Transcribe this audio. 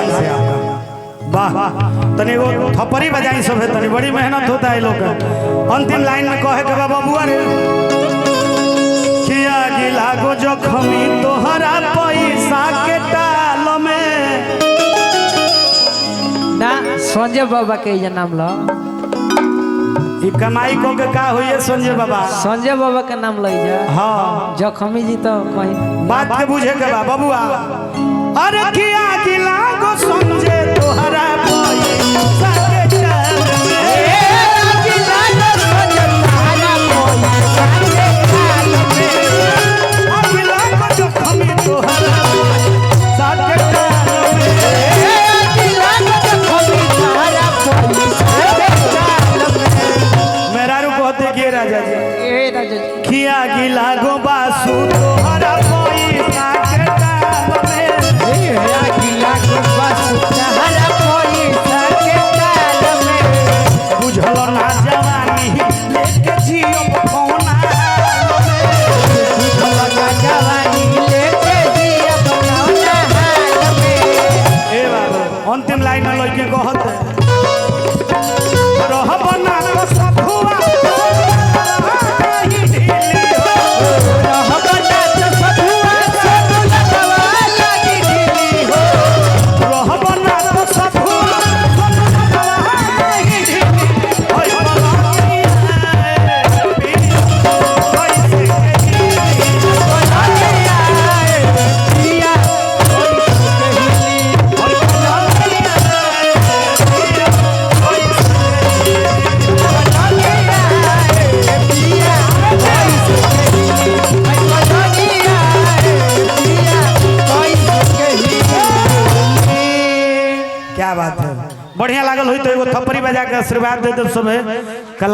ध्यान से आपका वाह तनी वो थप्पड़ी बजाई सब है तनी बड़ी मेहनत होता है लोग अंतिम लाइन में कहे के बाबा बुआ रे किया गिला गो जखमी तोहरा पैसा के टाल में ना संजय बाबा के नाम लो ई कमाई को के का होइए संजय बाबा के नाम लई जा। हां जखमी जी तो कहीं बात के बुझे के बा बबुआ अरे किया गिला गो संजय तोहरा पैसा के टाल में गिला गो संजय तोहरा पैसा के टाल में गिला गो जखमी तोहरा पैसा के टाल में गिला गो जखमी तोहरा पैसा के टाल में मेरा रू कहते के राजा जी ए राजा जी किया गिला गो बासु तोहरा पैसा के टाल में गिला गो बासु तोहरा पैसा के टाल में बुझल ना जवानी लेके जियो कौना बुझल ना जवानी लेके जियो कौना हाल में। ए बाबू अंतिम लाइन में लइके कहत रहब ना तो सधुआ ही ढीली हो रहब ना तो सधुआ लगवा लागी ढीली हो रहब ना तो सधुआ ही ढीली होय बलानी कैसे पिया क्या बात है बढ़िया लागल हुई तो एगो थप्पड़ी बजा के आशीर्वाद दे दो सब